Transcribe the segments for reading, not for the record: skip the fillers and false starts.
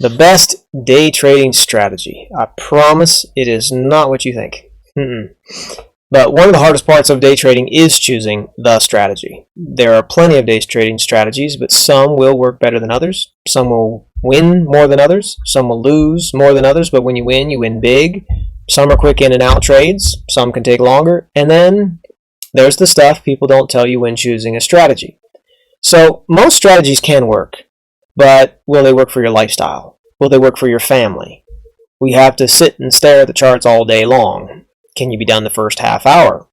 The best day trading strategy. I promise it is not what you think. But one of the hardest parts of day trading is choosing the strategy. There are plenty of day trading strategies, but some will work better than others. Some will win more than others. Some will lose more than others, but when you win big. Some are quick in and out trades. Some can take longer. And then there's the stuff people don't tell you when choosing a strategy. So most strategies can work, but will they work for your lifestyle? Will they work for your family? We have to sit and stare at the charts all day long. Can you be done the first half hour?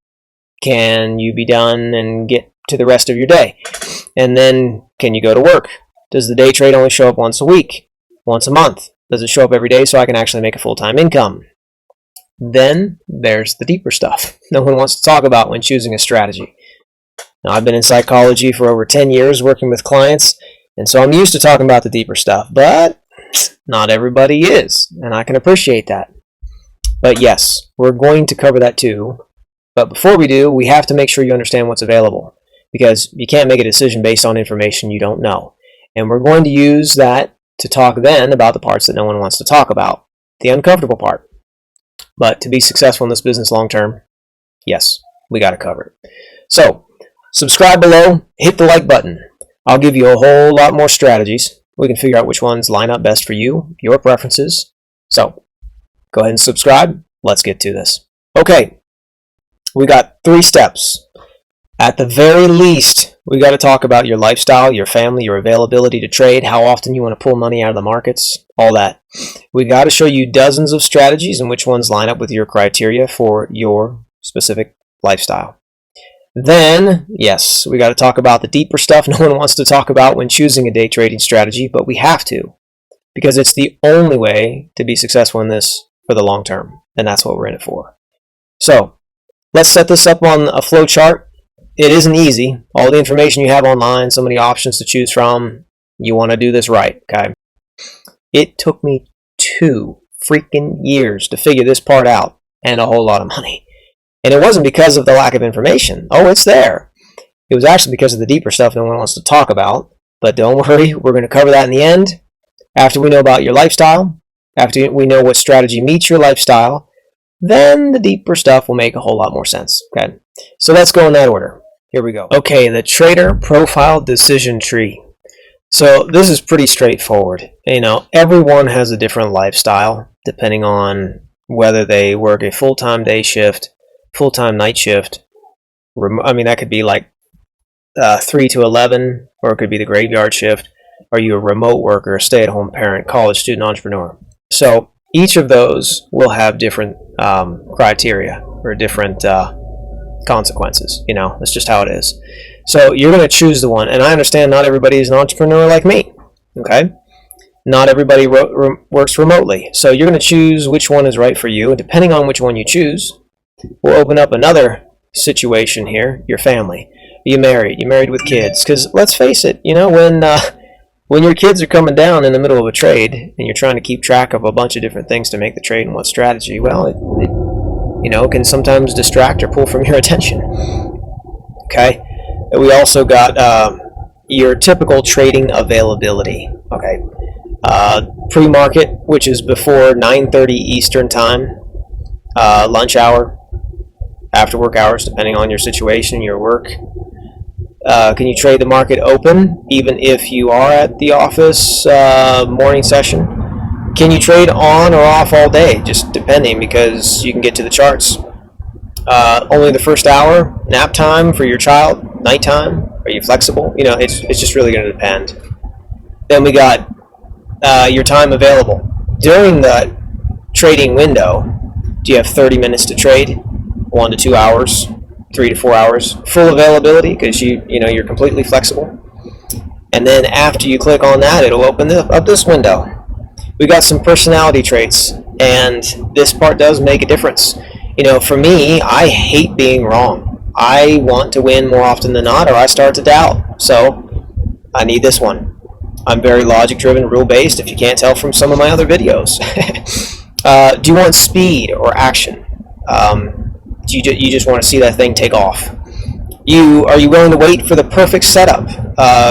Can you be done and get to the rest of your day? And then can you go to work? Does the day trade only show up once a week? Once a month? Does it show up every day so I can actually make a full-time income? Then there's the deeper stuff no one wants to talk about when choosing a strategy. Now, I've been in psychology for over 10 years working with clients, and so I'm used to talking about the deeper stuff, but not everybody is, and I can appreciate that. But yes, we're going to cover that too. But before we do, we have to make sure you understand what's available, because you can't make a decision based on information you don't know. And we're going to use that to talk then about the parts that no one wants to talk about, the uncomfortable part. But to be successful in this business long term, yes, we got to cover it. So, subscribe below, hit the like button. I'll give you a whole lot more strategies. We can figure out which ones line up best for you, your preferences. So, go ahead and subscribe. Let's get to this. Okay, we got 3 steps. At the very least, we got to talk about your lifestyle, your family, your availability to trade, how often you want to pull money out of the markets, all that. We got to show you dozens of strategies and which ones line up with your criteria for your specific lifestyle. Then, yes, we got to talk about the deeper stuff no one wants to talk about when choosing a day trading strategy, but we have to, because it's the only way to be successful in this for the long term, and that's what we're in it for. So, let's set this up on a flow chart. It isn't easy. All the information you have online, so many options to choose from, you want to do this right, okay? It took me 2 freaking years to figure this part out, and a whole lot of money. And it wasn't because of the lack of information. Oh, it's there. It was actually because of the deeper stuff no one wants to talk about. But don't worry, we're going to cover that in the end. After we know about your lifestyle, after we know what strategy meets your lifestyle, then the deeper stuff will make a whole lot more sense, okay? So let's go in that order. Here we go. Okay, the trader profile decision tree. So this is pretty straightforward. You know, everyone has a different lifestyle depending on whether they work a full-time day shift, full-time night shift. I mean, that could be like 3 to 11, or it could be the graveyard shift. Are you a remote worker, a stay-at-home parent, college student, entrepreneur? So each of those will have different criteria or different consequences. You know, that's just how it is. So you're going to choose the one, and I understand not everybody is an entrepreneur like me, okay? Not everybody works remotely. So you're going to choose which one is right for you, and depending on which one you choose, we'll open up another situation here, your family. Are you married? You married with kids? Because let's face it, you know, when your kids are coming down in the middle of a trade and you're trying to keep track of a bunch of different things to make the trade and what strategy, well, it you know, can sometimes distract or pull from your attention. Okay? We also got your typical trading availability. Okay? Pre-market, which is before 9:30 Eastern time, lunch hour, after work hours, depending on your situation, your work. Can you trade the market open, even if you are at the office morning session? Can you trade on or off all day, just depending, because you can get to the charts. Only the first hour, nap time for your child, nighttime, are you flexible? You know, it's just really going to depend. Then we got your time available. During the trading window, do you have 30 minutes to trade? 1 to 2 hours, 3 to 4 hours, full availability because you're completely flexible. And then after you click on that, it'll open up this window. We got some personality traits, and this part does make a difference. You know, for me, I hate being wrong. I want to win more often than not, or I start to doubt. So I need this one. I'm very logic-driven, rule-based, if you can't tell from some of my other videos. Do you want speed or action? Do you just want to see that thing take off? Are you willing to wait for the perfect setup?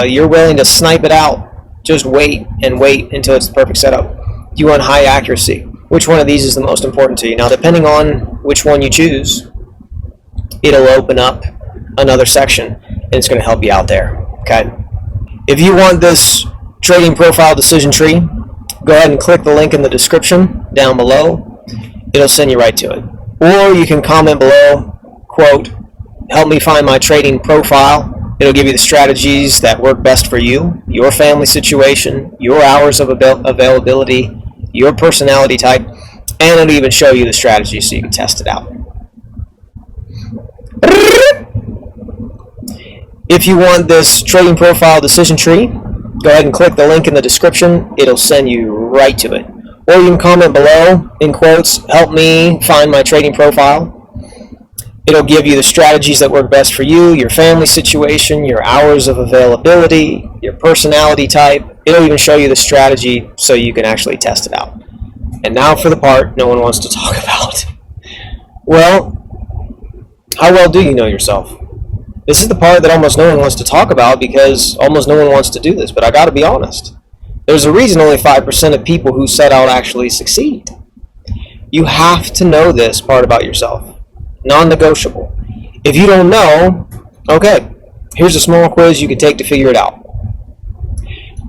You're willing to snipe it out just wait and wait until it's the perfect setup? Do you want high accuracy? Which one of these is the most important to you? Now, depending on which one you choose, it'll open up another section and it's going to help you out there. Okay. If you want this trading profile decision tree, go ahead and click the link in the description down below. It'll send you right to it. Or you can comment below, quote, help me find my trading profile. It'll give you the strategies that work best for you, your family situation, your hours of availability, your personality type, and it'll even show you the strategy so you can test it out. If you want this trading profile decision tree, go ahead and click the link in the description. It'll send you right to it. Or you can comment below, in quotes, help me find my trading profile. It'll give you the strategies that work best for you, your family situation, your hours of availability, your personality type. It'll even show you the strategy so you can actually test it out. And now for the part no one wants to talk about. Well, how well do you know yourself? This is the part that almost no one wants to talk about because almost no one wants to do this, but I gotta be honest. There's a reason only 5% of people who set out actually succeed. You have to know this part about yourself. Non-negotiable. If you don't know, okay, here's a small quiz you can take to figure it out.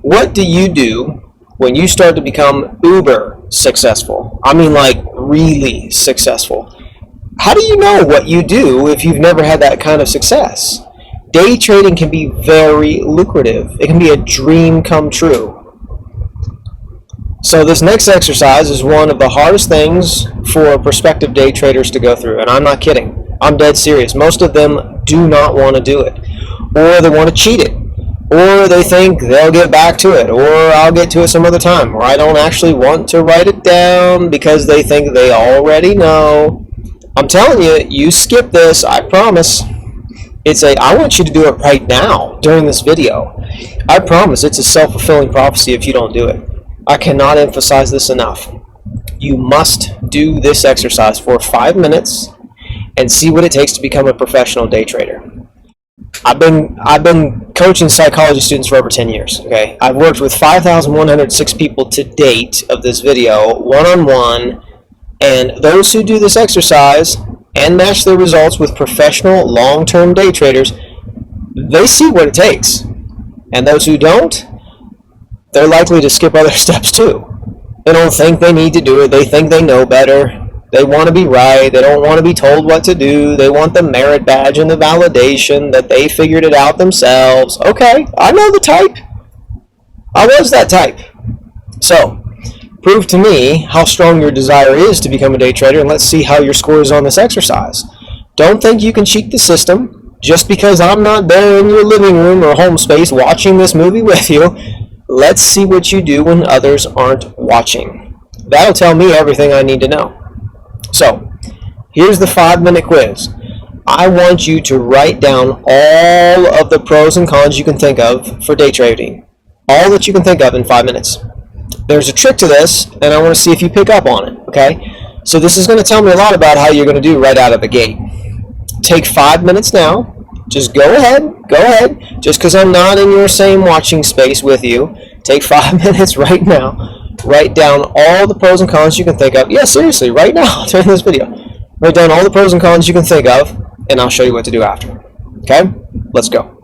What do you do when you start to become uber successful? I mean, like really successful. How do you know what you do if you've never had that kind of success? Day trading can be very lucrative. It can be a dream come true. So this next exercise is one of the hardest things for prospective day traders to go through, and I'm not kidding. I'm dead serious. Most of them do not want to do it, or they want to cheat it, or they think they'll get back to it, or I'll get to it some other time, or I don't actually want to write it down because they think they already know. I'm telling you, you skip this, I promise. I want you to do it right now during this video. I promise it's a self-fulfilling prophecy if you don't do it. I cannot emphasize this enough. You must do this exercise for 5 minutes and see what it takes to become a professional day trader. I've been coaching psychology students for over 10 years. Okay, I've worked with 5,106 people to date of this video, one-on-one, and those who do this exercise and match their results with professional long-term day traders, they see what it takes. And those who don't, they're likely to skip other steps too. They don't think they need to do it. They think they know better. They want to be right. They don't want to be told what to do. They want the merit badge and the validation that they figured it out themselves. Okay, I know the type. I was that type. So, prove to me how strong your desire is to become a day trader, and let's see how your score is on this exercise. Don't think you can cheat the system just because I'm not there in your living room or home space watching this movie with you. Let's see what you do when others aren't watching. That'll tell me everything I need to know. So, here's the 5-minute quiz. I want you to write down all of the pros and cons you can think of for day trading. All that you can think of in 5 minutes. There's a trick to this, and I want to see if you pick up on it, okay? So this is going to tell me a lot about how you're going to do right out of the gate. Take 5 minutes now. Just go ahead. Just because I'm not in your same watching space with you, take 5 minutes right now. Write down all the pros and cons you can think of. Yeah, seriously, right now during this video. Write down all the pros and cons you can think of, and I'll show you what to do after. Okay? Let's go.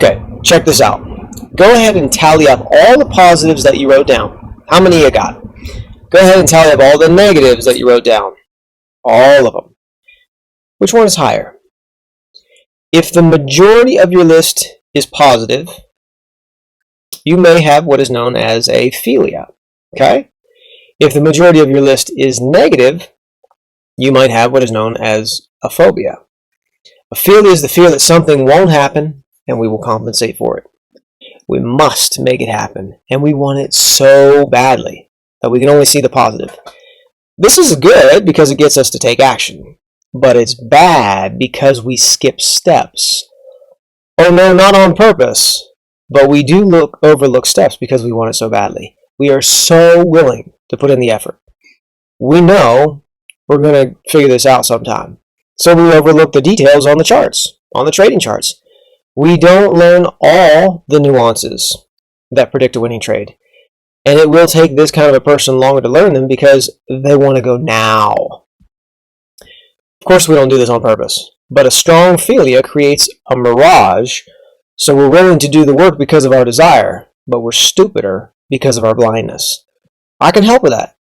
Okay, check this out. Go ahead and tally up all the positives that you wrote down. How many you got? Go ahead and tally up all the negatives that you wrote down. All of them. Which one is higher? If the majority of your list is positive, you may have what is known as a philia. Okay? If the majority of your list is negative, you might have what is known as a phobia. A philia is the fear that something won't happen and we will compensate for it. We must make it happen, and we want it so badly that we can only see the positive. This is good because it gets us to take action, but it's bad because we skip steps. Oh no, not on purpose, but we do overlook steps because we want it so badly. We are so willing to put in the effort. We know we're going to figure this out sometime, so we overlook the details on the charts, on the trading charts. We don't learn all the nuances that predict a winning trade. And it will take this kind of a person longer to learn them because they want to go now. Of course, we don't do this on purpose. But a strong philia creates a mirage, so we're willing to do the work because of our desire, but we're stupider because of our blindness. I can help with that.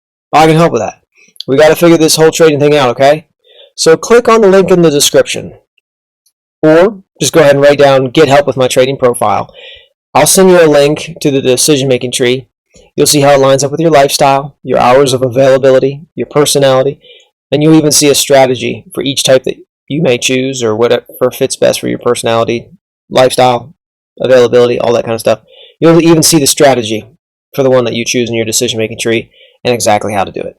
We got to figure this whole trading thing out, okay? So click on the link in the description. Or just go ahead and write down "Get help with my trading profile." I'll send you a link to the decision-making tree. You'll see how it lines up with your lifestyle, your hours of availability, your personality, and you'll even see a strategy for each type that you may choose or whatever fits best for your personality, lifestyle, availability, all that kind of stuff. You'll even see the strategy for the one that you choose in your decision-making tree and exactly how to do it.